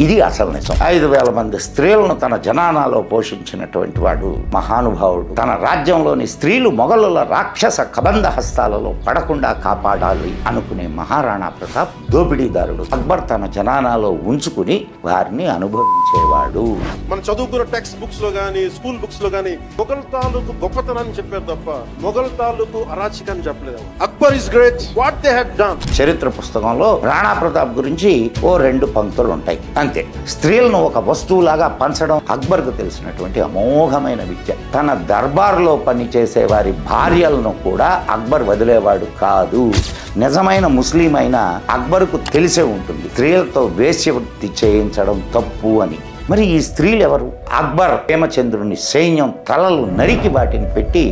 ఇది అసలు నిజం. 5,000 మంది స్త్రీలను తన జనానాలో పోషించినటువంటి వాడు మహానుభావుడు. తన రాజ్యంలోని స్త్రీలు మొఘలుల రాక్షస కబంధ హస్తాలలో పడకుండా కాపాడాలి అనుకునే మహారాణా ప్రతాప్ దోపిడీదారుడు. అక్బర్ తన జనానాలో ఉంచుకుని వారిని అనుభవించేవాడు. మనం చదువుకున్న టెక్స్ట్ బుక్స్ లో గానీ స్కూల్ బుక్స్ లో గానీ మొఘల్ తాలూకు గొప్పతనాన్ని చెప్పారు తప్ప మొఘల్ తాలూకు అరాచకాన్ని చెప్పలేదు. Akbar is great, what they have done. చరిత్ర పుస్తకంలో రాణా ప్రతాప్ గురించి ఓ 2 పంక్తులు ఉంటాయి అంతే. స్త్రీలను ఒక వస్తువులాగా పంచడం అక్బర్కు తెలిసినటువంటి అమోఘమైన విద్య. తన దర్బార్లో పనిచేసే వారి భార్యలను కూడా అక్బర్ వదిలేవాడు కాదు. నిజమైన ముస్లిం అయినా అక్బర్కు తెలిసే ఉంటుంది స్త్రీలతో వేశ్యవృత్తి చేయించడం తప్పు అని. మరి ఈ స్త్రీలు ఎవరు? అక్బర్ హేమచంద్రుని సైన్యం తలలు నరికి వాటిని పెట్టి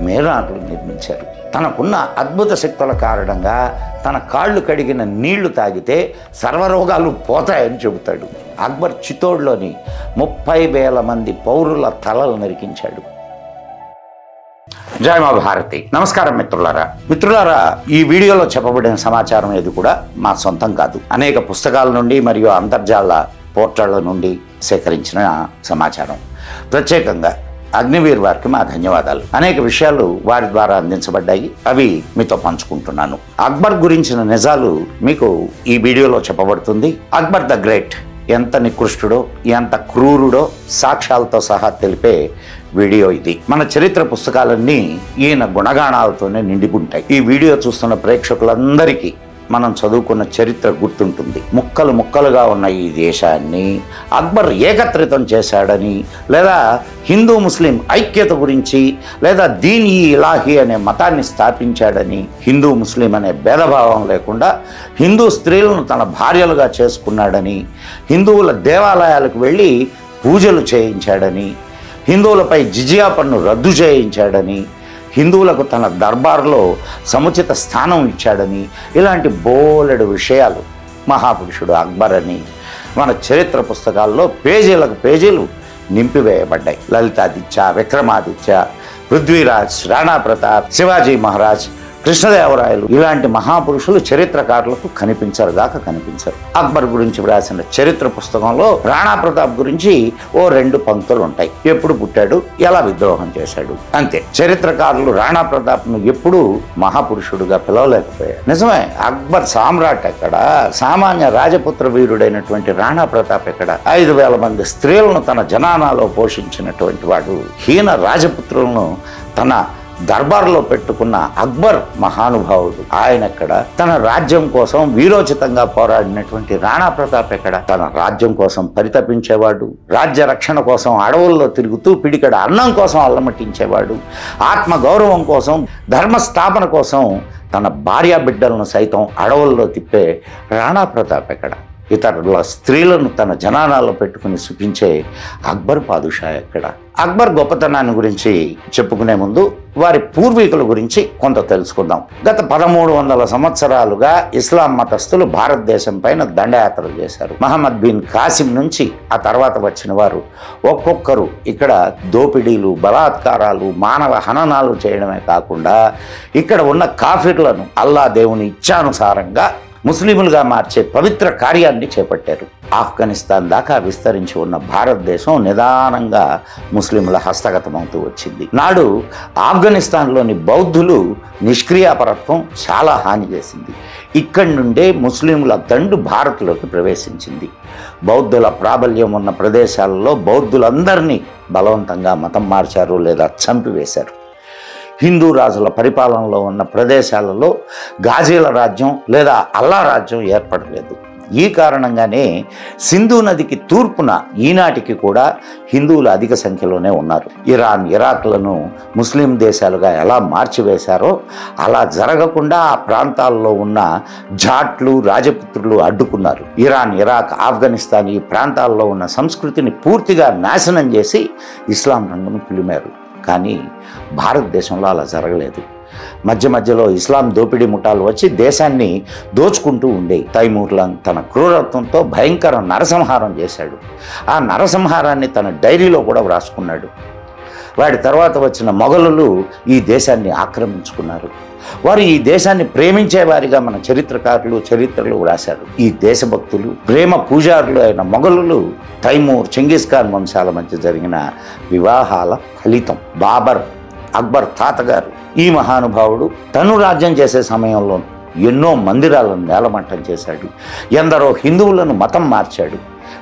మేరాట్లు నిర్మించారు. తనకున్న అద్భుత శక్తుల కారణంగా తన కాళ్ళు కడిగిన నీళ్లు తాగితే సర్వరోగాలు పోతాయని చెబుతాడు. అక్బర్ చిత్తోడ్లోని 30,000 మంది పౌరుల తలలు నరికించాడు. జై మా భారతి. నమస్కారం మిత్రులారా, ఈ వీడియోలో చెప్పబడిన సమాచారం ఏది కూడా మా సొంతం కాదు. అనేక పుస్తకాల నుండి మరియు అంతర్జాల పోర్టళ్ల నుండి సేకరించిన సమాచారం. ప్రత్యేకంగా అగ్నివీర్ వారికి మా ధన్యవాదాలు. అనేక విషయాలు వారి ద్వారా అందించబడ్డాయి, అవి మీతో పంచుకుంటున్నాను. అక్బర్ గురించిన నిజాలు మీకు ఈ వీడియోలో చెప్పబడుతుంది. అక్బర్ ద గ్రేట్ ఎంత నికృష్టుడో ఎంత క్రూరుడో సాక్ష్యాలతో సహా తెలిపే వీడియో ఇది. మన చరిత్ర పుస్తకాలన్నీ ఈయన గుణగాణాలతోనే నిండిపోంటాయి. ఈ వీడియో చూస్తున్న ప్రేక్షకులందరికీ మనం చదువుకున్న చరిత్ర గుర్తుంటుంది. ముక్కలు ముక్కలుగా ఉన్న ఈ దేశాన్ని అక్బర్ ఏకత్రితం చేశాడని, లేదా హిందూ ముస్లిం ఐక్యత గురించి, లేదా దీన్ ఈ ఇలాహీ అనే మతాన్ని స్థాపించాడని, హిందూ ముస్లిం అనే భేదభావం లేకుండా హిందూ స్త్రీలను తన భార్యలుగా చేసుకున్నాడని, హిందువుల దేవాలయాలకు వెళ్ళి పూజలు చేయించాడని, హిందువులపై జిజియా పన్ను రద్దు చేయించాడని, హిందువులకు తన దర్బార్లో సముచిత స్థానం ఇచ్చాడని, ఇలాంటి బోలెడు విషయాలు మహాపురుషుడు అక్బర్ అని మన చరిత్ర పుస్తకాల్లో పేజీలకు పేజీలు నింపివేయబడ్డాయి. లలితాదిత్య, విక్రమాదిత్య, పృథ్వీరాజ్, రాణా ప్రతాప్, శివాజీ మహారాజ్, కృష్ణదేవరాయలు ఇలాంటి మహాపురుషులు చరిత్రకారులకు కనిపించరు. అక్బర్ గురించి వ్రాసిన చరిత్ర పుస్తకంలో రాణా ప్రతాప్ గురించి ఓ 2 పంక్తులు ఉంటాయి. ఎప్పుడు పుట్టాడు, ఎలా విద్రోహం చేశాడు, అంతే. చరిత్రకారులు రాణా ప్రతాప్ను ఎప్పుడూ మహాపురుషుడుగా పిలవలేకపోయారు. నిజమే, అక్బర్ సామ్రాట్ ఎక్కడ, సామాన్య రాజపుత్ర వీరుడైనటువంటి రాణా ప్రతాప్ ఎక్కడ? 5,000 మంది స్త్రీలను తన జనానాలో పోషించినటువంటి వాడు, హీన రాజపుత్రులను తన దర్బార్లో పెట్టుకున్న అక్బర్ మహానుభావుడు. ఆయన ఎక్కడ? తన రాజ్యం కోసం వీరోచితంగా పోరాడినటువంటి రాణా ప్రతాప్ ఎక్కడ? తన రాజ్యం కోసం పరితపించేవాడు, రాజ్య రక్షణ కోసం అడవుల్లో తిరుగుతూ పిడికడ అన్నం కోసం అల్లమట్టించేవాడు, ఆత్మ గౌరవం కోసం, ధర్మస్థాపన కోసం తన భార్యా బిడ్డలను సైతం అడవుల్లో తిప్పే రాణా ప్రతాప్ ఎక్కడ? ఇతరుల స్త్రీలను తన జనానాల్లో పెట్టుకుని సుఖించే అక్బర్ పాదుషా ఎక్కడ? అక్బర్ గొప్పతనాన్ని గురించి చెప్పుకునే ముందు వారి పూర్వీకుల గురించి కొంత తెలుసుకుందాం. గత 1300 సంవత్సరాలుగా ఇస్లాం మతస్థులు భారతదేశం పైన దండయాత్రలు చేశారు. మహమ్మద్ బిన్ కాసిం నుంచి ఆ తర్వాత వచ్చిన వారు ఒక్కొక్కరు ఇక్కడ దోపిడీలు, బలాత్కారాలు, మానవ హననాలు చేయడమే కాకుండా ఇక్కడ ఉన్న కాఫిర్లను అల్లా దేవుని ఇచ్ఛానుసారంగా ముస్లింలుగా మార్చే పవిత్ర కార్యాన్ని చేపట్టారు. ఆఫ్ఘనిస్తాన్ దాకా విస్తరించి ఉన్న భారతదేశం నిదానంగా ముస్లింల హస్తగతమవుతూ వచ్చింది. నాడు ఆఫ్ఘనిస్తాన్లోని బౌద్ధులు నిష్క్రియాపరత్వం చాలా హాని చేసింది. ఇక్కడి నుండే ముస్లింల దండు భారత్లోకి ప్రవేశించింది. బౌద్ధుల ప్రాబల్యం ఉన్న ప్రదేశాలలో బౌద్ధులందరినీ బలవంతంగా మతం మార్చారు లేదా చంపివేశారు. హిందూ రాజుల పరిపాలనలో ఉన్న ప్రదేశాలలో గాజీల రాజ్యం లేదా అల్లా రాజ్యం ఏర్పడలేదు. ఈ కారణంగానే సింధు నదికి తూర్పున ఈనాటికి కూడా హిందువులు అధిక సంఖ్యలోనే ఉన్నారు. ఇరాన్, ఇరాక్లను ముస్లిం దేశాలుగా ఎలా మార్చివేశారో అలా జరగకుండా ఆ ప్రాంతాల్లో ఉన్న జాట్లు, రాజపుత్రులు అడ్డుకున్నారు. ఇరాన్, ఇరాక్, ఆఫ్ఘనిస్తాన్ ఈ ప్రాంతాల్లో ఉన్న సంస్కృతిని పూర్తిగా నాశనం చేసి ఇస్లాం రంగును పిలిమారు. కానీ భారతదేశంలో అలా జరగలేదు. మధ్యలో ఇస్లాం దోపిడీ ముఠాలు వచ్చి దేశాన్ని దోచుకుంటూ ఉండే. తైమూర్లను తన క్రూరత్వంతో భయంకర నరసంహారం చేశాడు. ఆ నరసంహారాన్ని తన డైరీలో కూడా వ్రాసుకున్నాడు. వాడి తర్వాత వచ్చిన మొఘలులు ఈ దేశాన్ని ఆక్రమించుకున్నారు. వారు ఈ దేశాన్ని ప్రేమించేవారిగా మన చరిత్రలు రాశారు. ఈ దేశభక్తులు, ప్రేమ పూజారులు అయిన మొఘలులు, తైమూర్, చెంగిస్ ఖాన్ వంశాల మధ్య జరిగిన వివాహాల ఫలితం. బాబర్, అక్బర్ తాతగారు, ఈ మహానుభావుడు తను రాజ్యం చేసే సమయంలో ఎన్నో మందిరాలను నేలమట్టం చేశాడు. ఎందరో హిందువులను మతం మార్చాడు.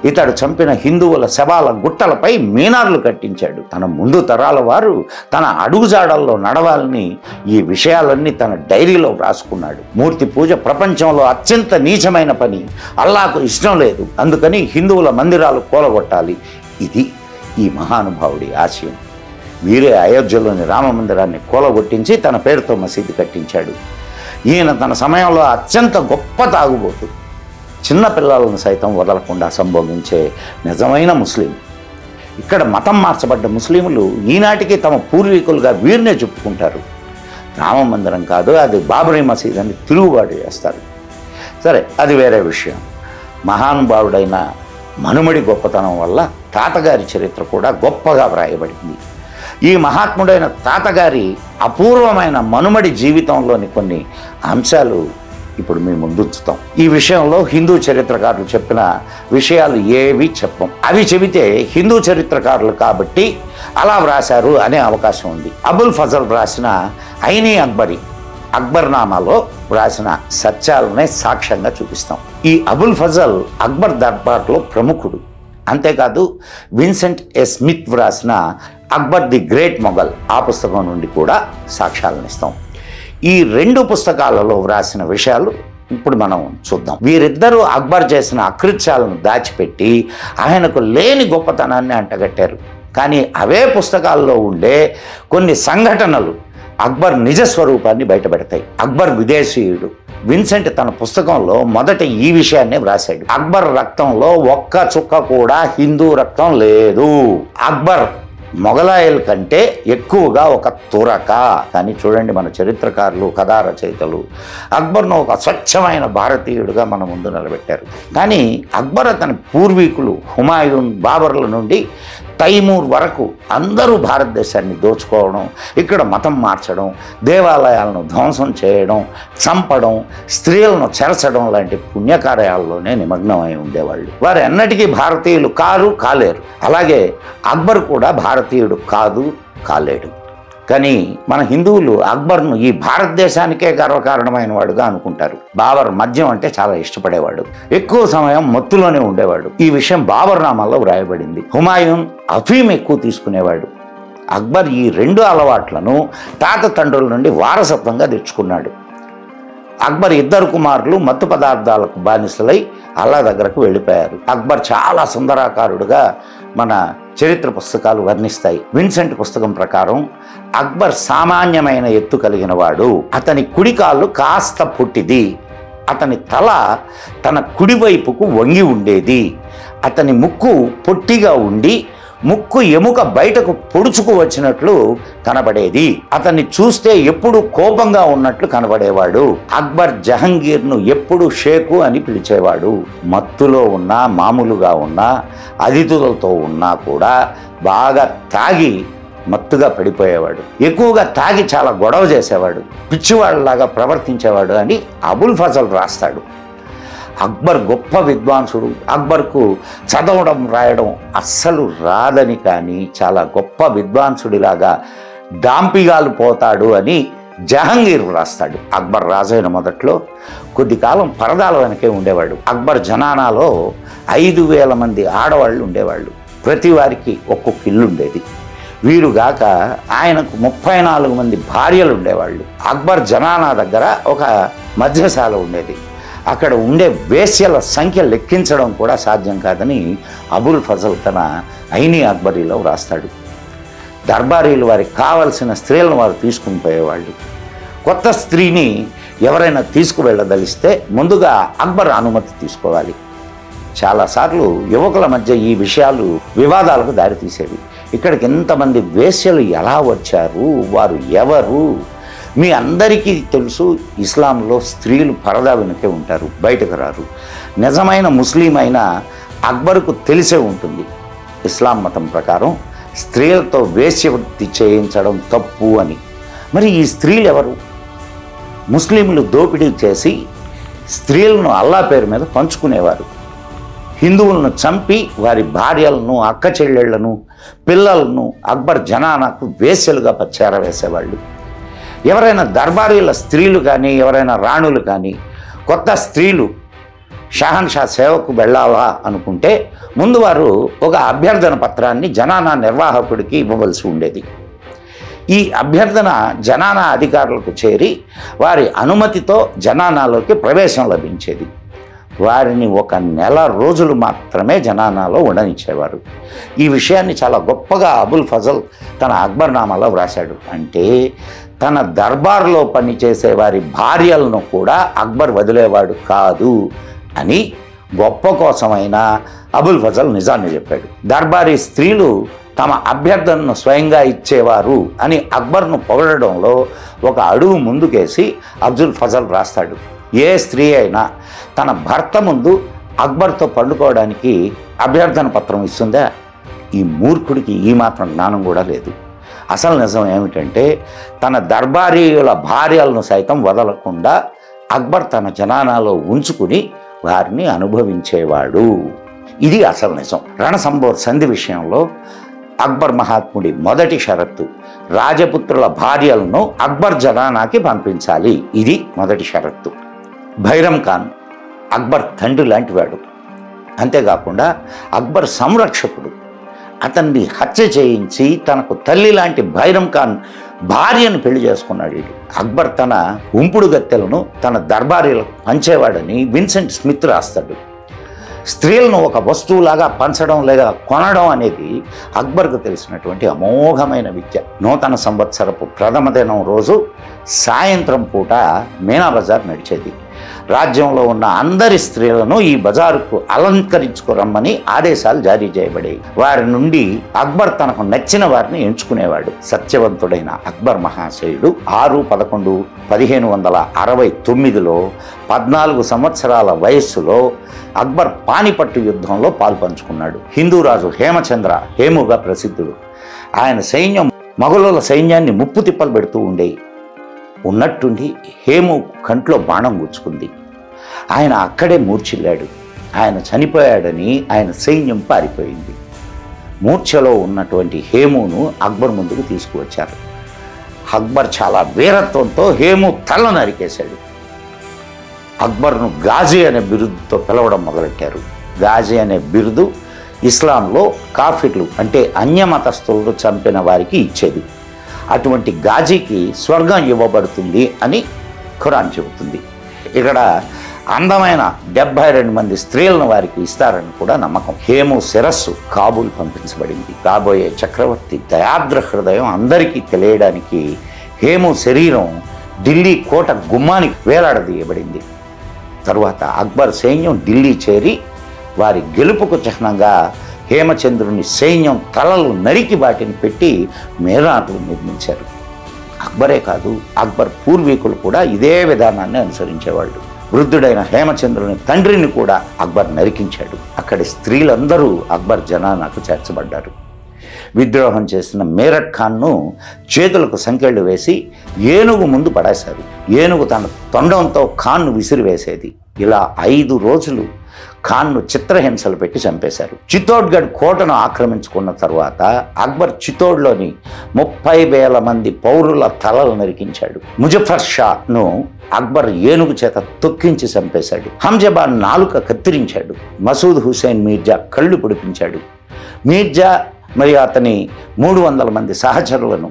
ఇతడు చంపిన హిందువుల శవాల గుట్టలపై మీనార్లు కట్టించాడు. తన ముందు తరాల వారు తన అడుగుజాడల్లో నడవాలని ఈ విషయాలన్నీ తన డైరీలో వ్రాసుకున్నాడు. మూర్తి పూజ ప్రపంచంలో అత్యంత నీచమైన పని, అల్లాకు ఇష్టం లేదు, అందుకని హిందువుల మందిరాలు కూలగొట్టాలి. ఇది ఈ మహానుభావుడి ఆశయం. వీరే అయోధ్యలోని రామ మందిరాన్ని కూలగొట్టించి తన పేరుతో మసీదు కట్టించాడు. ఈయన తన సమయంలో అత్యంత గొప్ప తాగుబోతు, చిన్న పిల్లలను సైతం వదలకుండా సంభోగించే నిజమైన ముస్లిం. ఇక్కడ మతం మార్చబడ్డ ముస్లింలు ఈనాటికి తమ పూర్వీకులుగా వీరినే చెప్పుకుంటారు. రామ మందిరం కాదు, అది బాబరీ మసీద్ అని తిరుగుబాటు చేస్తారు. సరే, అది వేరే విషయం. మహానుభావుడైన మనుమడి గొప్పతనం వల్ల తాతగారి చరిత్ర కూడా గొప్పగా వ్రాయబడింది. ఈ మహాత్ముడైన తాతగారి అపూర్వమైన మనుమడి జీవితంలోని కొన్ని అంశాలు ఇప్పుడు మీ ముందుంచుతాం. ఈ విషయంలో హిందూ చరిత్రకారులు చెప్పిన విషయాలు ఏవి చెప్పం. అవి చెబితే హిందూ చరిత్రకారులు కాబట్టి అలా వ్రాశారు అనే అవకాశం ఉంది. అబుల్ ఫజల్ వ్రాసిన ఐనీ అక్బర్నామాలో వ్రాసిన సత్యాలనే సాక్ష్యంగా చూపిస్తాం. ఈ అబుల్ ఫజల్ అక్బర్ దర్బార్లో ప్రముఖుడు. అంతేకాదు విన్సెంట్ ఏ స్మిత్ వ్రాసిన అక్బర్ ది గ్రేట్ మొఘల్, ఆ పుస్తకం నుండి కూడా సాక్ష్యాలను ఇస్తాం. ఈ రెండు పుస్తకాలలో వ్రాసిన విషయాలు ఇప్పుడు మనం చూద్దాం. వీరిద్దరూ అక్బర్ చేసిన అకృత్యాలను దాచిపెట్టి ఆయనకు లేని గొప్పతనాన్ని అంటగట్టారు. కానీ అవే పుస్తకాల్లో ఉండే కొన్ని సంఘటనలు అక్బర్ నిజ స్వరూపాన్ని బయటపెడతాయి. అక్బర్ విదేశీయుడు. విన్సెంట్ తన పుస్తకంలో మొదట ఈ విషయాన్నే వ్రాశాడు. అక్బర్ రక్తంలో ఒక్క చుక్క కూడా హిందూ రక్తం లేదు. అక్బర్ మొఘలాయల కంటే ఎక్కువగా ఒక తురక. కానీ చూడండి, మన చరిత్రకారులు, కథా రచయితలు అక్బర్ను ఒక స్వచ్ఛమైన భారతీయుడిగా మన ముందు నిలబెట్టారు. కానీ అక్బర్ అతని పూర్వీకులు హుమాయూన్, బాబర్ల నుండి తైమూర్ వరకు అందరూ భారతదేశాన్ని దోచుకోవడం, ఇక్కడ మతం మార్చడం, దేవాలయాలను ధ్వంసం చేయడం, చంపడం, స్త్రీలను చెరచడం లాంటి పుణ్యకార్యాల్లోనే నిమగ్నమై ఉండేవాళ్ళు. వారు ఎన్నటికీ భారతీయులు కాలేరు. అలాగే అక్బర్ కూడా భారతీయుడు కాలేడు. కానీ మన హిందువులు అక్బర్ను ఈ భారతదేశానికే గర్వకారణమైన వాడుగా అనుకుంటారు. బాబర్ మద్యం అంటే చాలా ఇష్టపడేవాడు. ఎక్కువ సమయం మత్తులోనే ఉండేవాడు. ఈ విషయం బాబర్ నామాల్లో వ్రాయబడింది. హుమాయూన్ అఫీమ్ ఎక్కువ తీసుకునేవాడు. అక్బర్ ఈ రెండు అలవాట్లను తాత తండ్రుల నుండి వారసత్వంగా తెచ్చుకున్నాడు. అక్బర్ ఇద్దరు కుమారులు మత్తు పదార్థాలకు బానిసలై అల్లా దగ్గరకు వెళ్ళిపోయారు. అక్బర్ చాలా సుందరాకారుడుగా మన చరిత్ర పుస్తకాలు వర్ణిస్తాయి. విన్సెంట్ పుస్తకం ప్రకారం అక్బర్ సామాన్యమైన ఎత్తు కలిగిన వాడు. అతని కుడి కాళ్ళు కాస్త పొట్టిది. అతని తల తన కుడివైపుకు వంగి ఉండేది. అతని ముక్కు పొట్టిగా ఉండి ముక్కు ఎముక బయటకు పొడుచుకు వచ్చినట్లు కనబడేది. అతన్ని చూస్తే ఎప్పుడు కోపంగా ఉన్నట్లు కనబడేవాడు. అక్బర్ జహంగీర్ను ఎప్పుడు షేకు అని పిలిచేవాడు. మత్తులో ఉన్నా, మామూలుగా ఉన్నా, అతిథులతో ఉన్నా కూడా బాగా తాగి మత్తుగా పడిపోయేవాడు. ఎక్కువగా తాగి చాలా గొడవ చేసేవాడు, పిచ్చివాళ్ళలాగా ప్రవర్తించేవాడు అని అబుల్ ఫజల్ రాస్తాడు. అక్బర్ గొప్ప విద్వాంసుడు. అక్బర్కు చదవడం రాయడం అస్సలు రాదని, కానీ చాలా గొప్ప విద్వాంసుడిలాగా డాంపిగాలు పోతాడు అని జహంగీర్ రాస్తాడు. అక్బర్ రాజైన మొదట్లో కొద్ది కాలం పరదాల వెనకే ఉండేవాడు. అక్బర్ జనానాలో 5,000 మంది ఆడవాళ్ళు ఉండేవాళ్ళు. ప్రతి వారికి ఒక్కొక్క ఇల్లు ఉండేది. వీరుగాక ఆయనకు 34 మంది భార్యలు ఉండేవాళ్ళు. అక్బర్ జనానా దగ్గర ఒక మద్యశాల ఉండేది. అక్కడ ఉండే వేశ్యల సంఖ్య లెక్కించడం కూడా సాధ్యం కాదని అబుల్ ఫజల్ తన ఐనీ అక్బరీలో వ్రాస్తాడు. దర్బారీలు వారికి కావలసిన స్త్రీలను వారు తీసుకుని పోయేవాళ్ళు. కొత్త స్త్రీని ఎవరైనా తీసుకువెళ్ళదలిస్తే ముందుగా అక్బర్ అనుమతి తీసుకోవాలి. చాలాసార్లు యువకుల మధ్య ఈ విషయాలు వివాదాలకు దారితీసేవి. ఇక్కడికి ఎంతమంది వేశ్యలు ఎలా వచ్చారు, వారు ఎవరు? మీ అందరికీ తెలుసు, ఇస్లాంలో స్త్రీలు పరదా వెనుకే ఉంటారు, బయటకు రారు. నిజమైన ముస్లిం అయిన అక్బర్కు తెలిసే ఉంటుంది. ఇస్లాం మతం ప్రకారం స్త్రీలతో వేశ్యవృత్తి చేయించడం తప్పు అని. మరి ఈ స్త్రీలు ఎవరు? ముస్లింలు దోపిడీ చేసి స్త్రీలను అల్లా పేరు మీద పంచుకునేవారు. హిందువులను చంపి వారి భార్యలను, అక్క చెల్లెళ్లను, పిల్లలను అక్బర్ జనానాకు వేశ్యలుగా చేరవేసేవాళ్ళు. ఎవరైనా దర్బారీల స్త్రీలు కానీ, ఎవరైనా రాణులు కానీ కొత్త స్త్రీలు షాహన్షా సేవకు వెళ్ళాలా అనుకుంటే ముందు వారు ఒక అభ్యర్థన పత్రాన్ని జనానా నిర్వాహకుడికి ఇవ్వవలసి ఉండేది. ఈ అభ్యర్థన జనానా అధికారులకు చేరి వారి అనుమతితో జనానాలోకి ప్రవేశం లభించేది. వారిని ఒక నెల రోజులు మాత్రమే జనానాలో ఉండనిచ్చేవారు. ఈ విషయాన్ని చాలా గొప్పగా అబుల్ ఫజల్ తన అక్బర్నామాలో వ్రాశాడు. అంటే తన దర్బార్లో పనిచేసే వారి భార్యలను కూడా అక్బర్ వదిలేవాడు కాదు అని గొప్ప కోసమైనా అబుల్ ఫజల్ నిజాన్ని చెప్పాడు. దర్బారీ స్త్రీలు తమ అభ్యర్థనను స్వయంగా ఇచ్చేవారు అని అక్బర్ను పొగడడంలో ఒక అడుగు ముందుకేసి అబ్దుల్ ఫజల్ రాస్తాడు. ఏ స్త్రీ అయినా తన భర్త ముందు అక్బర్తో పండుకోవడానికి అభ్యర్థన పత్రం ఇస్తుందా? ఈ మూర్ఖుడికి ఈ మాత్రం జ్ఞానం కూడా లేదు. అసలు నిజం ఏమిటంటే తన దర్బారీయుల భార్యలను సైతం వదలకుండా అక్బర్ తన జనానాలో ఉంచుకుని వారిని అనుభవించేవాడు. ఇది అసలు నిజం. రణసంబోర్ సంధి విషయంలో అక్బర్ మహాత్ముడి మొదటి షరత్తు రాజపుత్రుల భార్యలను అక్బర్ జనానాకి పంపించాలి. ఇది మొదటి షరత్తు. బైరం ఖాన్ అక్బర్ తండ్రి లాంటివాడు. అంతేకాకుండా అక్బర్ సంరక్షకుడు. అతన్ని హత్య చేయించి తనకు తల్లి లాంటి బైరం ఖాన్ భార్యను పెళ్లి చేసుకున్నాడు. అక్బర్ తన ఉంపుడు గత్తెలను తన దర్బారీలకు పంచేవాడని విన్సెంట్ స్మిత్ రాస్తాడు. స్త్రీలను ఒక వస్తువులాగా పంచడం లేదా కొనడం అనేది అక్బర్కు తెలిసినటువంటి అమోఘమైన విద్య. నూతన సంవత్సరపు ప్రథమ దినం రోజు సాయంత్రం పూట మీనా బజార్ నడిచేది. రాజ్యంలో ఉన్న అందరి స్త్రీలను ఈ బజారుకు అలంకరించుకురమ్మని ఆదేశాలు జారీ చేయబడేవి. వారి నుండి అక్బర్ తనకు నచ్చిన వారిని ఎంచుకునేవాడు. సత్యవంతుడైన అక్బర్ మహాశయుడు 6-11-1569లో 14 సంవత్సరాల వయస్సులో అక్బర్ పానిపట్టు యుద్ధంలో పాల్పంచుకున్నాడు. హిందూ రాజు హేముగా ప్రసిద్ధుడు. ఆయన సైన్యం మొఘలుల సైన్యాన్ని ముప్పు తిప్పలు పెడుతూ ఉండేవి. ఉన్నట్టుండి హేము కంట్లో బాణం గుచ్చుకుంది. ఆయన అక్కడే మూర్ఛిల్లాడు. ఆయన చనిపోయాడని ఆయన సైన్యం పారిపోయింది. మూర్ఛలో ఉన్నటువంటి హేమును అక్బర్ ముందుకు తీసుకువచ్చారు. అక్బర్ చాలా వీరత్వంతో హేము తల నరికేశాడు. అక్బర్ను గాజీ అనే బిరుదుతో పిలవడం మొదలెట్టారు. గాజీ అనే బిరుదు ఇస్లాంలో కాఫిర్లు అంటే అన్యమతస్థులను చంపిన వారికి ఇచ్చేది. అటువంటి గాజీకి స్వర్గం ఇవ్వబడుతుంది అని ఖురాన్ చెబుతుంది. ఇక్కడ అందమైన 72 మంది స్త్రీలను వారికి ఇస్తారని కూడా నమ్మకం. హేము శిరస్సు కాబూల్ పంపించబడింది. కాబోయే చక్రవర్తి దయాద్ర హృదయం అందరికీ తెలియడానికి హేము శరీరం ఢిల్లీ కోట గుమ్మానికి వేలాడదీయబడింది. తరువాత అక్బర్ సైన్యం ఢిల్లీ చేరి వారి గెలుపుకు చిహ్నంగా హేమచంద్రుని సైన్యం తలలు నరికి వాటిని పెట్టి మేరాట్లు నిర్మించారు. అక్బరే కాదు, అక్బర్ పూర్వీకులు కూడా ఇదే విధానాన్ని అనుసరించేవాళ్ళు. వృద్ధుడైన హేమచంద్రుని తండ్రిని కూడా అక్బర్ నరికించాడు. అక్కడి స్త్రీలందరూ అక్బర్ జనానాకు చేర్చబడ్డారు. విద్రోహం చేసిన మేరట్ ఖాన్ను చేతులకు సంకెళ్ళు వేసి ఏనుగు ముందు పడేశారు. ఏనుగు తన తొండంతో ఖాన్ను విసిరివేసేది. ఇలా 5 రోజులు ఖాన్ను చిత్రహింసలు పెట్టి చంపేశారు. చిత్తోడ్గఢ్ కోటను ఆక్రమించుకున్న తర్వాత అక్బర్ చిత్తోడ్లోని 30,000 మంది పౌరుల తలలు నరికించాడు. ముజఫర్ షాను అక్బర్ ఏనుగు చేత తొక్కించి చంపేశాడు. హంజబాన్ నాలుక కత్తిరించాడు. మసూద్ హుసేన్ మీర్జా కళ్ళు పొడిపించాడు. మీర్జా మరియు అతని 300 మంది సహచరులను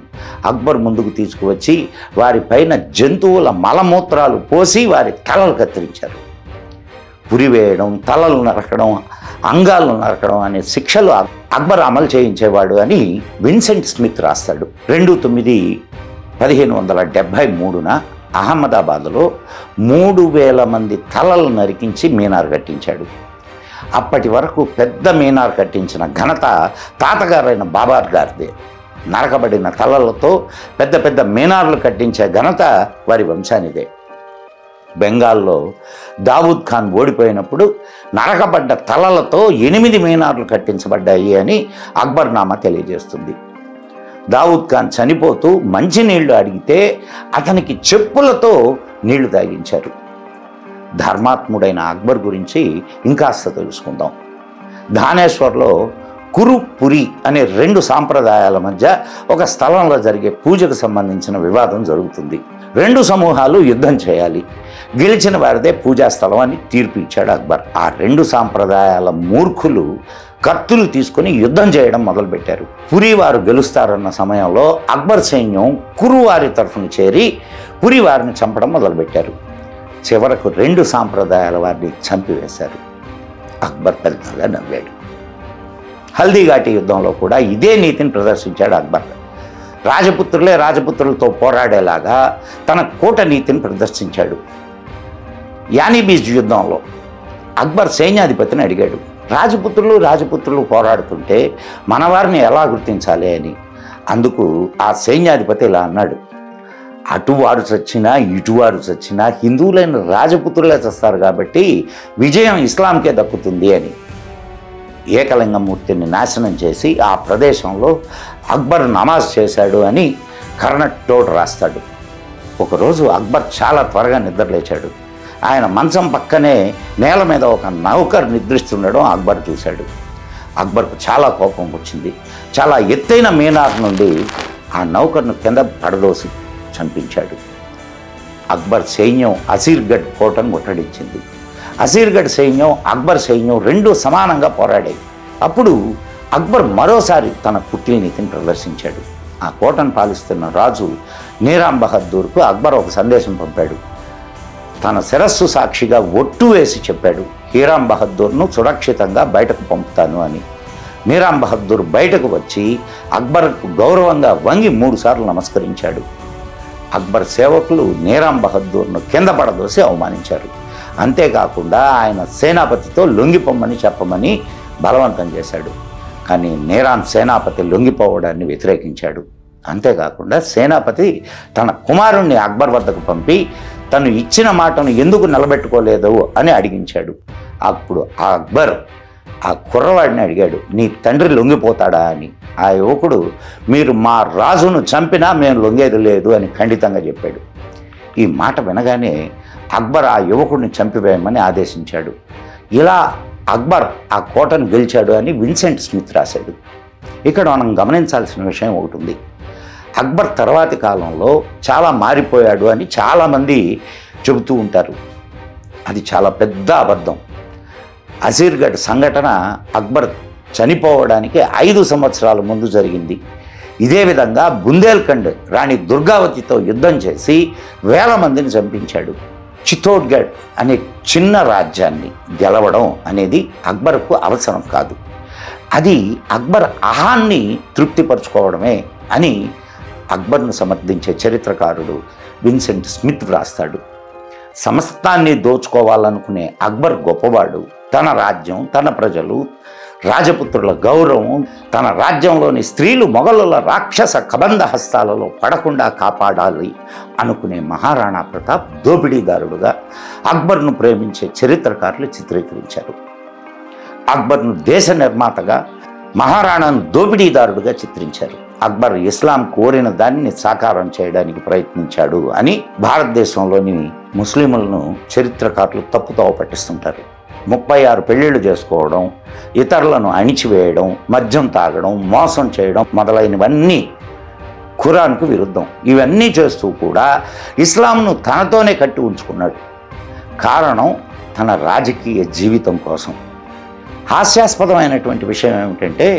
అక్బర్ ముందుకు తీసుకువచ్చి వారిపైన జంతువుల మలమూత్రాలు పోసి వారి తలలు కత్తిరించారు. పురివేయడం, తలలు నరకడం, అంగాలను నరకడం అనే శిక్షలు అక్బర్ అమలు చేయించేవాడు అని విన్సెంట్ స్మిత్ రాస్తాడు. 2/9/1573 అహ్మదాబాద్లో 3,000 మంది తలలు నరికించి మీనార్ కట్టించాడు. అప్పటి వరకు పెద్ద మీనార్ కట్టించిన ఘనత తాతగారైన బాబర్ గారిదే. నరకబడిన తలలతో పెద్ద పెద్ద మీనార్లు కట్టించే ఘనత వారి వంశానిదే. బెంగాల్లో దావూద్ ఖాన్ ఓడిపోయినప్పుడు నరకబడ్డ తలలతో 8 మీనార్లు కట్టించబడ్డాయి అని అక్బర్నామా తెలియజేస్తుంది. దావూద్ ఖాన్ చనిపోతూ మంచినీళ్లు అడిగితే అతనికి చెప్పులతో నీళ్లు తాగించారు. ధర్మాత్ముడైన అక్బర్ గురించి ఇంకాస్త తెలుసుకుందాం. ధానేశ్వర్లో కురు పురి అనే 2 సాంప్రదాయాల మధ్య ఒక స్థలంలో జరిగే పూజకు సంబంధించిన వివాదం జరుగుతుంది. 2 సమూహాలు యుద్ధం చేయాలి, గెలిచిన వారిదే పూజా స్థలం అని తీర్పు ఇచ్చాడు అక్బర్. ఆ 2 సాంప్రదాయాల మూర్ఖులు కత్తులు తీసుకుని యుద్ధం చేయడం మొదలుపెట్టారు. పురి వారు గెలుస్తారన్న సమయంలో అక్బర్ సైన్యం కురు వారి తరఫున చేరి పురి వారిని చంపడం మొదలుపెట్టారు. చివరకు 2 సాంప్రదాయాల వారిని చంపివేశారు. అక్బర్ పెద్దగా నవ్వాడు. హల్దీఘాటి యుద్ధంలో కూడా ఇదే నీతిని ప్రదర్శించాడు అక్బర్. రాజపుత్రులే రాజపుత్రులతో పోరాడేలాగా తన కూట నీతిని ప్రదర్శించాడు. యానీబీజ్ యుద్ధంలో అక్బర్ సైన్యాధిపతిని అడిగాడు, రాజపుత్రులు పోరాడుతుంటే మన వారిని ఎలా గుర్తించాలి అని. అందుకు ఆ సైన్యాధిపతి ఇలా అన్నాడు, అటువారు చచ్చినా ఇటువారు చచ్చినా హిందువులైన రాజపుత్రులే చస్తారు కాబట్టి విజయం ఇస్లాంకే దక్కుతుంది అని. ఏకలింగమూర్తిని నాశనం చేసి ఆ ప్రదేశంలో అక్బర్ నమాజ్ చేశాడు అని కర్ణటోడ్ రాస్తాడు. ఒకరోజు అక్బర్ చాలా త్వరగా నిద్రలేచాడు. ఆయన మంచం పక్కనే నేల మీద ఒక నౌకర్ నిద్రిస్తుండడం అక్బర్ చూశాడు. అక్బర్కు చాలా కోపం వచ్చింది. చాలా ఎత్తైన మీనార్ నుండి ఆ నౌకర్ను కింద పడదోసి చంపించాడు. అక్బర్ సైన్యం అసీర్గఢ్ కోటను ముట్టడించింది. అసీర్గఢ్ సైన్యం అక్బర్ సైన్యం 2 సమానంగా పోరాడాయి. అప్పుడు అక్బర్ మరోసారి తన కుట్రనీతిని ప్రదర్శించాడు. ఆ కోటను పాలిస్తున్న రాజు నీరాం బహదూర్కు అక్బర్ ఒక సందేశం పంపాడు. తన శిరస్సు సాక్షిగా ఒట్టు వేసి చెప్పాడు, హీరాం బహదూర్ను సురక్షితంగా బయటకు పంపుతాను అని. నీరాం బహదూర్ బయటకు వచ్చి అక్బర్కు గౌరవంగా వంగి 3 సార్లు నమస్కరించాడు. అక్బర్ సేవకులు నీరాం బహదూర్ను కింద పడదోసి అవమానించారు. అంతేకాకుండా ఆయన సేనాపతితో లొంగిపోమ్మని చెప్పమని బలవంతం చేశాడు. కానీ నీరాం సేనాపతి లొంగిపోవడాన్ని వ్యతిరేకించాడు. అంతేకాకుండా సేనాపతి తన కుమారుణ్ణి అక్బర్ వద్దకు పంపి తను ఇచ్చిన మాటను ఎందుకు నిలబెట్టుకోలేదు అని అడిగించాడు. అప్పుడు ఆ అక్బర్ ఆ కుర్రవాడిని అడిగాడు, నీ తండ్రి లొంగిపోతాడా అని. ఆ యువకుడు, మీరు మా రాజును చంపినా మేము లొంగేది లేదు అని ఖండితంగా చెప్పాడు. ఈ మాట వినగానే అక్బర్ ఆ యువకుడిని చంపివేయమని ఆదేశించాడు. ఇలా అక్బర్ ఆ కోటను గెలిచాడు అని విన్సెంట్ స్మిత్ రాశాడు. ఇక్కడ మనం గమనించాల్సిన విషయం ఒకటి ఉంది. అక్బర్ తర్వాతి కాలంలో చాలా మారిపోయాడు అని చాలామంది చెబుతూ ఉంటారు. అది చాలా పెద్ద అబద్ధం. అసీర్గఢ్ సంఘటన అక్బర్ చనిపోవడానికి 5 సంవత్సరాల ముందు జరిగింది. ఇదే విధంగా బుందేల్ఖండ్ రాణి దుర్గావతితో యుద్ధం చేసి 1000 మందిని చంపించాడు. చిత్తోడ్గఢ్ అనే చిన్న రాజ్యాన్ని గెలవడం అనేది అక్బర్కు అవసరం కాదు. అది అక్బర్ అహాన్ని తృప్తిపరచుకోవడమే అని అక్బర్ను సమర్థించే చరిత్రకారుడు విన్సెంట్ స్మిత్ వ్రాస్తాడు. సమస్తాన్ని దోచుకోవాలనుకునే అక్బర్ గొప్పవాడు. తన రాజ్యం, తన ప్రజలు, రాజపుత్రుల గౌరవం, తన రాజ్యంలోని స్త్రీలు మొఘలుల రాక్షస కబంధ హస్తాలలో పడకుండా కాపాడాలి అనుకునే మహారాణా ప్రతాప్ దోపిడీదారుడుగా అక్బర్ను ప్రేమించే చరిత్రకారులు చిత్రీకరించారు. అక్బర్ను దేశ నిర్మాతగా, మహారాణాను దోపిడీదారుడుగా చిత్రించారు. అక్బర్ ఇస్లాం కోరిన దానిని సాకారం చేయడానికి ప్రయత్నించాడు అని భారతదేశంలోని ముస్లింలను చరిత్రకారులు తప్పుతోవ పట్టిస్తుంటారు. 36 పెళ్లిళ్ళు చేసుకోవడం, ఇతరులను అణిచివేయడం, మద్యం తాగడం, మోసం చేయడం మొదలైనవన్నీ ఖురాన్కు విరుద్ధం. ఇవన్నీ చేస్తూ కూడా ఇస్లాంను తనతోనే కట్టి ఉంచుకున్నాడు. కారణం తన రాజకీయ జీవితం కోసం. హాస్యాస్పదమైనటువంటి విషయం ఏమిటంటే,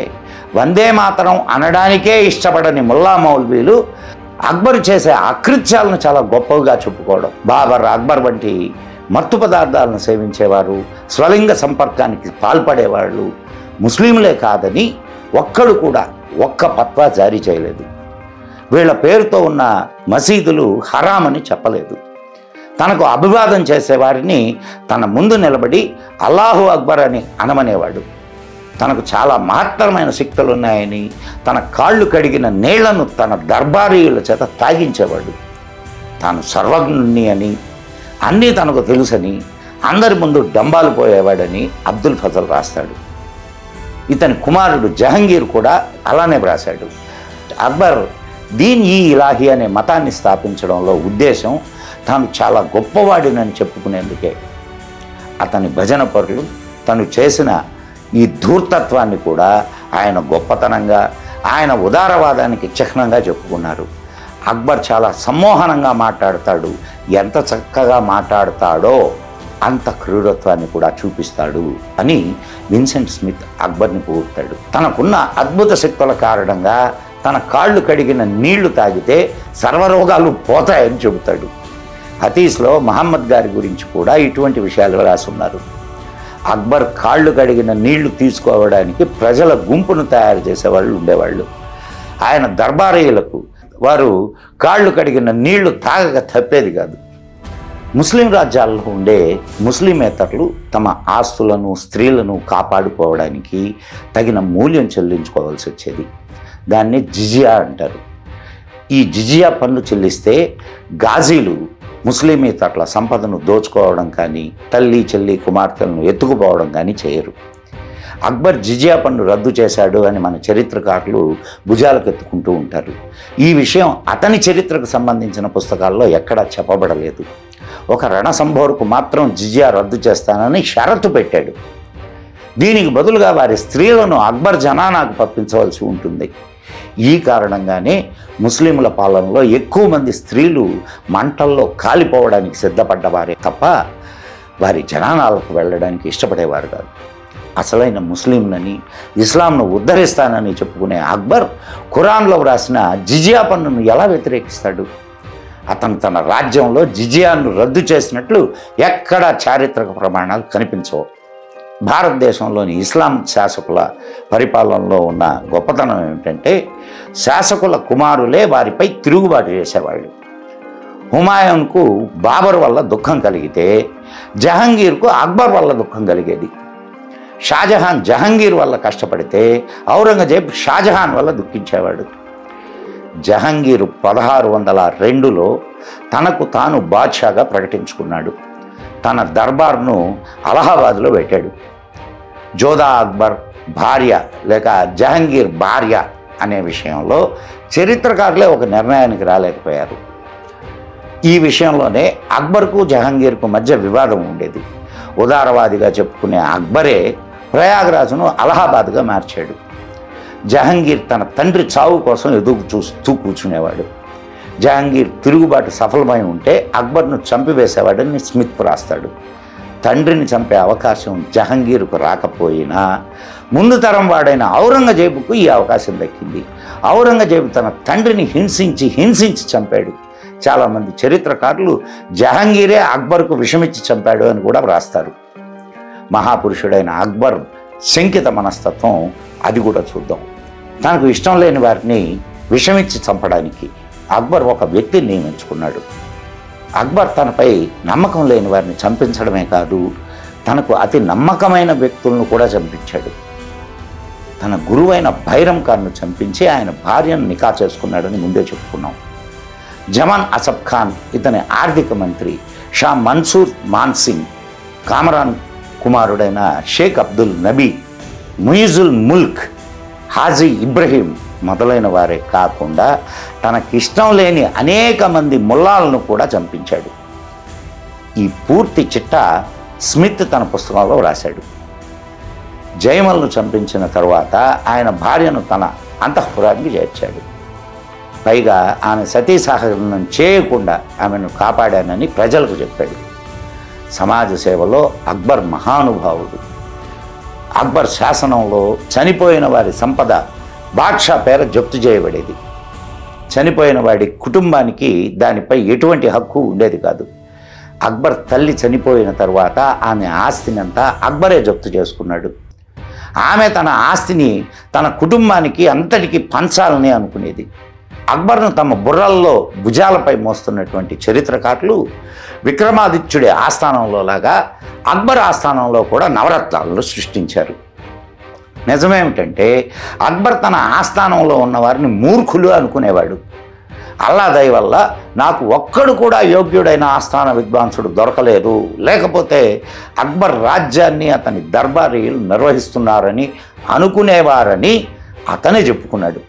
వందే మాతరం అనడానికే ఇష్టపడని ముల్లా మౌల్వీలు అక్బర్ చేసే అకృత్యాలను చాలా గొప్పగా చెప్పుకోవడం. బాబర్, అక్బర్ వంటి మత్తు పదార్థాలను సేవించేవారు, స్వలింగ సంపర్కానికి పాల్పడేవాళ్ళు ముస్లింలే కాదని ఒక్కడు కూడా ఒక్క ఫత్వా జారీ చేయలేదు. వీళ్ళ పేరుతో ఉన్న మసీదులు హరామని చెప్పలేదు. తనకు అభివాదం చేసేవారిని తన ముందు నిలబడి అల్లాహు అక్బర్ అని అనమనేవాడు. తనకు చాలా మహత్తరమైన శక్తులు ఉన్నాయని తన కాళ్ళు కడిగిన నీళ్లను తన దర్బారీయుల చేత తాగించేవాడు. తాను సర్వజ్ఞుణ్ణి అని, అన్నీ తనకు తెలుసని అందరి ముందు డంబాలు పోయేవాడని అబ్దుల్ ఫజల్ రాస్తాడు. ఇతని కుమారుడు జహంగీర్ కూడా అలానే రాశాడు. అక్బర్ దీన్ ఈ ఇలాహి అనే మతాన్ని స్థాపించడంలో ఉద్దేశం తాను చాలా గొప్పవాడినని చెప్పుకునేందుకే. అతని భజన పరులు తను చేసిన ఈ ధూర్తత్వాన్ని కూడా ఆయన గొప్పతనంగా, ఆయన ఉదారవాదానికి చిహ్నంగా చెప్పుకున్నారు. అక్బర్ చాలా సమ్మోహనంగా మాట్లాడతాడు. ఎంత చక్కగా మాట్లాడతాడో అంత క్రూరత్వాన్ని కూడా చూపిస్తాడు అని విన్సెంట్ స్మిత్ అక్బర్ని పొగుడతాడు. తనకున్న అద్భుత శక్తుల కారణంగా తన కాళ్ళు కడిగిన నీళ్లు తాగితే సర్వరోగాలు పోతాయని చెబుతాడు. హదీస్లో మహమ్మద్ గారి గురించి కూడా ఇటువంటి విషయాలు రాసున్నారు. అక్బర్ కాళ్ళు కడిగిన నీళ్లు తీసుకోవడానికి ప్రజల గుంపును తయారు చేసేవాళ్ళు ఉండేవాళ్ళు. ఆయన దర్బారీయులకు వారు కాళ్ళు కడిగిన నీళ్లు తాగక తప్పేది కాదు. ముస్లిం రాజ్యాల్లో ఉండే ముస్లిమేతరులు తమ ఆస్తులను, స్త్రీలను కాపాడుకోవడానికి తగిన మూల్యం చెల్లించుకోవాల్సి వచ్చేది. దాన్ని జిజియా అంటారు. ఈ జిజియా పన్ను చెల్లిస్తే గాజీలు ముస్లిమేతరుల సంపదను దోచుకోవడం కానీ, తల్లి చెల్లి కుమార్తెలను ఎత్తుకుపోవడం కానీ చేయరు. అక్బర్ జిజియా పన్ను రద్దు చేశాడు అని మన చరిత్రకారులు భుజాలకెత్తుకుంటూ ఉంటారు. ఈ విషయం అతని చరిత్రకు సంబంధించిన పుస్తకాల్లో ఎక్కడా చెప్పబడలేదు. ఒక రణసంభోర్కు మాత్రం జిజియా రద్దు చేస్తానని షరతు పెట్టాడు. దీనికి బదులుగా వారి స్త్రీలను అక్బర్ జనానాకు పంపించవలసి ఉంటుంది. ఈ కారణంగానే ముస్లింల పాలనలో ఎక్కువ మంది స్త్రీలు మంటల్లో కాలిపోవడానికి సిద్ధపడ్డవారే తప్ప వారి జనానాలకు వెళ్ళడానికి ఇష్టపడేవారు కాదు. అసలైన ముస్లింలని, ఇస్లాంను ఉద్ధరిస్తానని చెప్పుకునే అక్బర్ ఖురాన్లో వ్రాసిన జిజియా పన్నును ఎలా వ్యతిరేకిస్తాడు? అతను తన రాజ్యంలో జిజియాను రద్దు చేసినట్లు ఎక్కడా చారిత్రక ప్రమాణాలు కనిపించవు. భారతదేశంలోని ఇస్లాం శాసకుల పరిపాలనలో ఉన్న గొప్పతనం ఏమిటంటే శాసకుల కుమారులే వారిపై తిరుగుబాటు చేసేవాళ్ళు. హుమాయూన్కు బాబర్ వల్ల దుఃఖం కలిగితే జహంగీర్కు అక్బర్ వల్ల దుఃఖం కలిగేది. షాజహాన్ జహంగీర్ వల్ల కష్టపడితే ఔరంగజేబ్ షాజహాన్ వల్ల దుఃఖించేవాడు. జహంగీరు 1602లో తనకు తాను బాద్షాగా ప్రకటించుకున్నాడు. తన దర్బార్ను అలహాబాద్లో పెట్టాడు. జోధా అక్బర్ భార్య లేక జహంగీర్ భార్య అనే విషయంలో చరిత్రకారులే ఒక నిర్ణయానికి రాలేకపోయారు. ఈ విషయంలోనే అక్బర్కు జహంగీర్కు మధ్య వివాదం ఉండేది. ఉదారవాదిగా చెప్పుకునే అక్బరే ప్రయాగ్రాజ్ను అలహాబాద్గా మార్చాడు. జహంగీర్ తన తండ్రి చావు కోసం ఎదుగు చూస్తూ కూర్చునేవాడు. జహంగీర్ తిరుగుబాటు సఫలమై ఉంటే అక్బర్ను చంపివేసేవాడని స్మిత్ రాస్తాడు. తండ్రిని చంపే అవకాశం జహంగీర్కు రాకపోయినా ముందు తరం వాడైన ఔరంగజేబుకు ఈ అవకాశం దక్కింది. ఔరంగజేబు తన తండ్రిని హింసించి చంపాడు. చాలామంది చరిత్రకారులు జహంగీరే అక్బర్కు విషమిచ్చి చంపాడు అని కూడా వ్రాస్తారు. మహాపురుషుడైన అక్బర్ శంకిత మనస్తత్వం అది కూడా చూద్దాం. తనకు ఇష్టం లేని వారిని విషమిచ్చి చంపడానికి అక్బర్ ఒక వ్యక్తిని నియమించుకున్నాడు. అక్బర్ తనపై నమ్మకం లేని వారిని చంపించడమే కాదు, తనకు అతి నమ్మకమైన వ్యక్తులను కూడా చంపించాడు. తన గురువైన బైరం ఖాన్ను చంపించి ఆయన భార్యను నికా చేసుకున్నాడని ముందే చెప్పుకున్నాం. జమాన్ అసఫ్ ఖాన్ ఇతని ఆర్థిక మంత్రి, షా మన్సూర్ మాన్సింగ్, కామరాన్ కుమారుడైన షేక్ అబ్దుల్ నబీ, ముయిజుల్ ముల్క్, హాజీ ఇబ్రహీం మొదలైన వారే కాకుండా తనకిష్టం లేని అనేక మంది ముల్లాలను కూడా చంపించాడు. ఈ పూర్తి చిట్టా స్మిత్ తన పుస్తకంలో రాశాడు. జైమల్ను చంపించిన తరువాత ఆయన భార్యను తన అంతఃపురానికి చేర్చాడు. పైగా ఆమె సతీ సహగమనం చేయకుండా ఆమెను కాపాడానని ప్రజలకు చెప్పాడు. సమాజ సేవలో అక్బర్ మహానుభావుడు. అక్బర్ శాసనంలో చనిపోయిన వారి సంపద బాద్షా పేర జప్తు చేయబడేది. చనిపోయిన వాడి కుటుంబానికి దానిపై ఎటువంటి హక్కు ఉండేది కాదు. అక్బర్ తల్లి చనిపోయిన తర్వాత ఆమె ఆస్తినంతా అక్బరే జప్తు చేసుకున్నాడు. ఆమె తన ఆస్తిని తన కుటుంబానికి అంతటికి పంచాలని అనుకునేది. అక్బర్ను తమ బుర్రల్లో భుజాలపై మోస్తున్నటువంటి చరిత్రకారులు విక్రమాదిత్యుడి ఆస్థానంలో లాగా అక్బర్ ఆస్థానంలో కూడా నవరత్నాలను సృష్టించారు. నిజమేమిటంటే అక్బర్ తన ఆస్థానంలో ఉన్న వారిని మూర్ఖులు అనుకునేవాడు. అల్లా దయ వల్ల నాకు ఒక్కడు కూడా యోగ్యుడైన ఆస్థాన విద్వాంసుడు దొరకలేదు, లేకపోతే అక్బర్ రాజ్యాన్ని అతని దర్బారీలు నిర్వహిస్తున్నారని అనుకునేవారని అతనే చెప్పుకున్నాడు.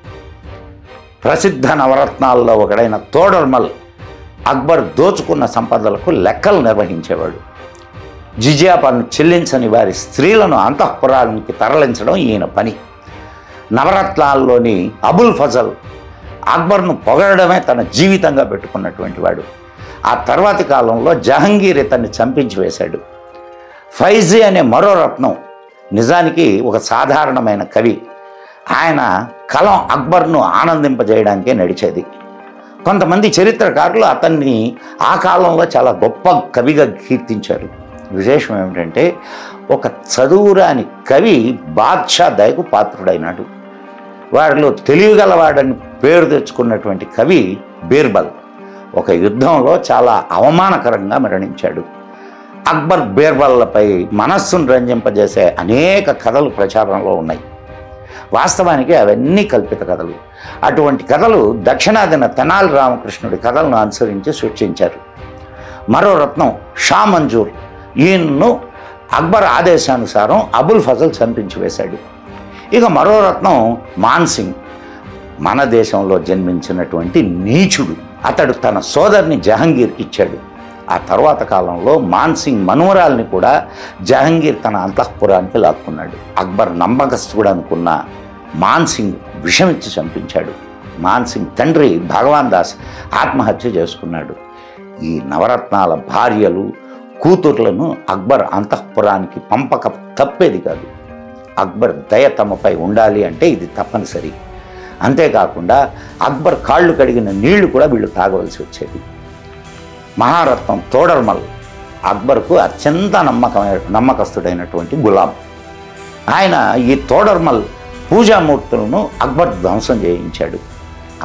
ప్రసిద్ధ నవరత్నాల్లో ఒకడైన తోడర్మల్ అక్బర్ దోచుకున్న సంపదలకు లెక్కలు నిర్వహించేవాడు. జిజియా పన్ను చెల్లించని వారి స్త్రీలను అంతఃపురానికి తరలించడం ఈయన పని. నవరత్నాల్లోని అబుల్ ఫజల్ అక్బర్ను పొగడమే తన జీవితంగా పెట్టుకున్నటువంటి వాడు. ఆ తర్వాతి కాలంలో జహంగీర్ ఇతన్ని చంపించి వేశాడు. ఫైజీ అనే మరో రత్నం నిజానికి ఒక సాధారణమైన కవి. ఆయన కలం అక్బర్ను ఆనందింపజేయడానికే నడిచేది. కొంతమంది చరిత్రకారులు అతన్ని ఆ కాలంలో చాలా గొప్ప కవిగా కీర్తించారు. విశేషం ఏమిటంటే ఒక చదువురాని కవి బాద్షా దయకు పాత్రుడైనాడు. వారిలో తెలివిగలవాడని పేరు తెచ్చుకున్నటువంటి కవి బీర్బల్ ఒక యుద్ధంలో చాలా అవమానకరంగా మరణించాడు. అక్బర్ బీర్బల్లపై మనస్సును రంజింపజేసే అనేక కథలు ప్రచారంలో ఉన్నాయి. వాస్తవానికి అవన్నీ కల్పిత కథలు. అటువంటి కథలు దక్షిణాదిన తెనాలి రామకృష్ణుడి కథలను అనుసరించి సృష్టించారు. మరో రత్నం షా మంజూర్, ఈయన్ను అక్బర్ ఆదేశానుసారం అబుల్ ఫజల్ చంపించి వేశాడు. ఇక మరో రత్నం మాన్సింగ్, మన దేశంలో జన్మించినటువంటి నీచుడు. అతడు తన సోదరిని జహంగీర్కి ఇచ్చాడు. ఆ తర్వాత కాలంలో మాన్సింగ్ మనవరాల్ని కూడా జహంగీర్ తన అంతఃపురానికి లాక్కున్నాడు. అక్బర్ నమ్మకస్తుడు అనుకున్న మాన్సింగ్ విషమిచ్చి చంపించాడు. మాన్సింగ్ తండ్రి భగవాన్ దాస్ ఆత్మహత్య చేసుకున్నాడు. ఈ నవరత్నాల భార్యలు కూతుర్లను అక్బర్ అంతఃపురానికి పంపక తప్పేది కాదు. అక్బర్ దయ తమపై ఉండాలి అంటే ఇది తప్పనిసరి. అంతేకాకుండా అక్బర్ కాళ్ళు కడిగిన నీళ్లు కూడా వీళ్ళు తాగవలసి వచ్చేది. మహారత్నం తోడర్మల్ అక్బర్కు అత్యంత నమ్మకస్తుడైనటువంటి గులాం. ఆయన ఈ తోడర్మల్ పూజామూర్తులను అక్బర్ ధ్వంసం చేయించాడు.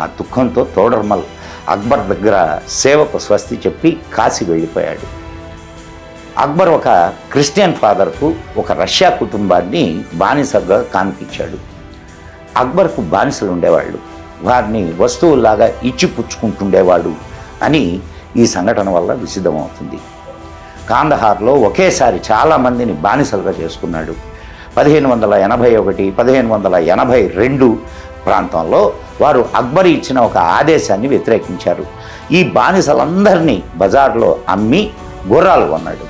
ఆ దుఃఖంతో తోడర్మల్ అక్బర్ దగ్గర సేవకు స్వస్తి చెప్పి కాశీ వెళ్ళిపోయాడు. అక్బర్ ఒక క్రిస్టియన్ ఫాదర్కు ఒక రష్యా కుటుంబాన్ని బానిసగా కానిపించాడు. అక్బర్కు బానిసలు ఉండేవాళ్ళు, వారిని వస్తువుల్లాగా ఇచ్చి పుచ్చుకుంటుండేవాడు అని ఈ సంఘటన వల్ల విసిద్ధమవుతుంది. కాందహార్లో ఒకేసారి చాలామందిని బానిసలుగా చేసుకున్నాడు. 1581, 1582 ప్రాంతంలో వారు అక్బర్ ఇచ్చిన ఒక ఆదేశాన్ని వ్యతిరేకించారు. ఈ బానిసలందరినీ బజార్లో అమ్మి గుర్రాలు కొన్నాడు.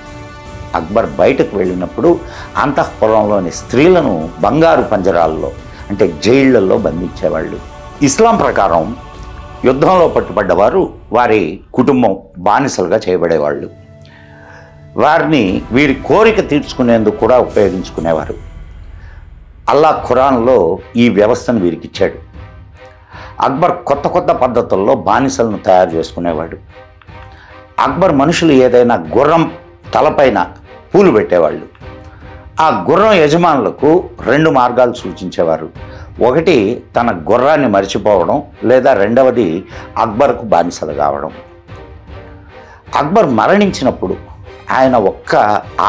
అక్బర్ బయటకు వెళ్ళినప్పుడు అంతఃపురంలోని స్త్రీలను బంగారు పంజరాల్లో అంటే జైళ్లలో బంధించేవాళ్ళు. ఇస్లాం ప్రకారం యుద్ధంలో పట్టుబడ్డవారు వారి కుటుంబం బానిసలుగా చేయబడేవాళ్ళు. వారిని వీరి కోరిక తీర్చుకునేందుకు కూడా ఉపయోగించుకునేవారు. అల్లా ఖురాన్లో ఈ వ్యవస్థను వీరికిచ్చాడు. అక్బర్ కొత్త కొత్త పద్ధతుల్లో బానిసలను తయారు చేసుకునేవాడు. అక్బర్ మనుషులు ఏదైనా గుర్రం తలపైన పూలు పెట్టేవాళ్ళు. ఆ గుర్రం యజమానులకు 2 మార్గాలు సూచించేవారు. ఒకటి తన గుర్రాన్ని మరిచిపోవడం, లేదా రెండవది అక్బర్కు బానిసలు కావడం. అక్బర్ మరణించినప్పుడు ఆయన ఒక్క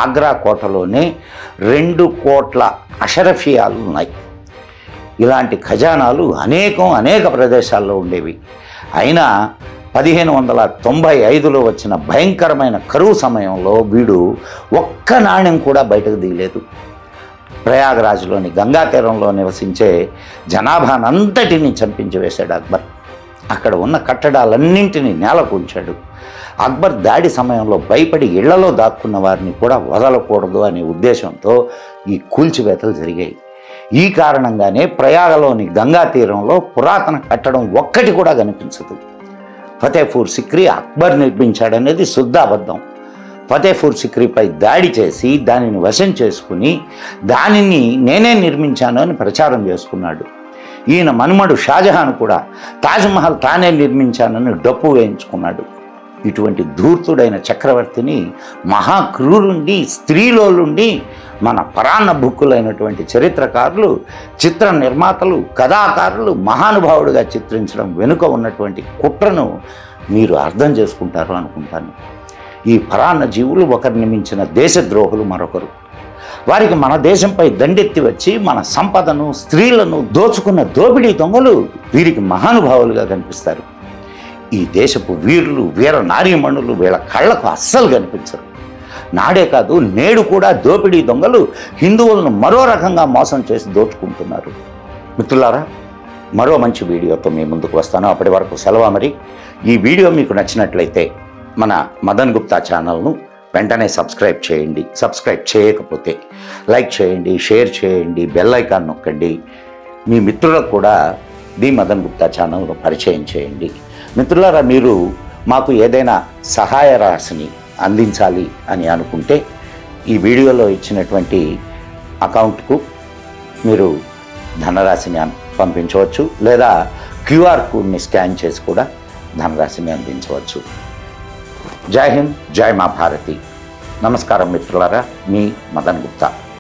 ఆగ్రా కోటలోనే 2 కోట్ల అషరఫియాలు ఉన్నాయి. ఇలాంటి ఖజానాలు అనేక ప్రదేశాల్లో ఉండేవి. అయినా 1595లో వచ్చిన భయంకరమైన కరువు సమయంలో వీడు ఒక్క నాణ్యం కూడా బయటకు దిగలేదు. ప్రయాగరాజ్లోని గంగా తీరంలో నివసించే జనాభానంతటిని చంపించి వేశాడు అక్బర్. అక్కడ ఉన్న కట్టడాలన్నింటినీ నేలకూల్చాడు. అక్బర్ దాడి సమయంలో భయపడి ఇళ్లలో దాక్కున్న వారిని కూడా వదలకూడదు అనే ఉద్దేశంతో ఈ కూల్చివేతలు జరిగాయి. ఈ కారణంగానే ప్రయాగలోని గంగా తీరంలో పురాతన కట్టడం ఒక్కటి కూడా కనిపించదు. ఫతేపూర్ సిక్రీ అక్బర్ నిర్మించాడనేది శుద్ధ అబద్ధం. ఫతేపూర్ సిక్రీపై దాడి చేసి దానిని వశం చేసుకుని దానిని నేనే నిర్మించాను అని ప్రచారం చేసుకున్నాడు. ఈయన మనుమడు షాజహాన్ కూడా తాజ్మహల్ తానే నిర్మించానని డప్పు వేయించుకున్నాడు. ఇటువంటి ధూర్తుడైన చక్రవర్తిని, మహాక్రూరుండి, స్త్రీలోలుండి మన పరాన్న బుక్కులైనటువంటి చరిత్రకారులు, చిత్ర నిర్మాతలు, కథాకారులు మహానుభావుడిగా చిత్రించడం వెనుక ఉన్నటువంటి కుట్రను మీరు అర్థం చేసుకుంటారు అనుకుంటాను. ఈ పరాన్న జీవులు ఒకరిని మించిన దేశద్రోహులు మరొకరు. వారికి మన దేశంపై దండెత్తి వచ్చి మన సంపదను, స్త్రీలను దోచుకున్న దోపిడీ దొంగలు వీరికి మహానుభావులుగా కనిపిస్తారు. ఈ దేశపు వీరులు వీర నారీమణులు వీళ్ళ కళ్ళకు అస్సలు కనిపించరు. నాడే కాదు నేడు కూడా దోపిడీ దొంగలు హిందువులను మరో రకంగా మోసం చేసి దోచుకుంటున్నారు. మిత్రులారా, మరో మంచి వీడియోతో మీ ముందుకు వస్తాను. అప్పటి వరకు సెలవు. మరి ఈ వీడియో మీకు నచ్చినట్లయితే మన మదన్ గుప్తా ఛానల్ను వెంటనే సబ్స్క్రైబ్ చేయండి. సబ్స్క్రైబ్ చేయకపోతే లైక్ చేయండి, షేర్ చేయండి, బెల్ ఐకాన్ నొక్కండి. మీ మిత్రులకు కూడా ది మదన్ గుప్తా ఛానల్ను పరిచయం చేయండి. మిత్రులారా, మీరు మాకు ఏదైనా సహాయ రాశిని అందించాలి అని అనుకుంటే ఈ వీడియోలో ఇచ్చినటువంటి అకౌంట్కు మీరు ధనరాశిని పంపించవచ్చు, లేదా క్యూఆర్ కోడ్ని స్కాన్ చేసి కూడా ధనరాశిని అందించవచ్చు. జై హింద్, జై మా భారతి. నమస్కారం మిత్రులారా, మీ మదన్ గుప్తా.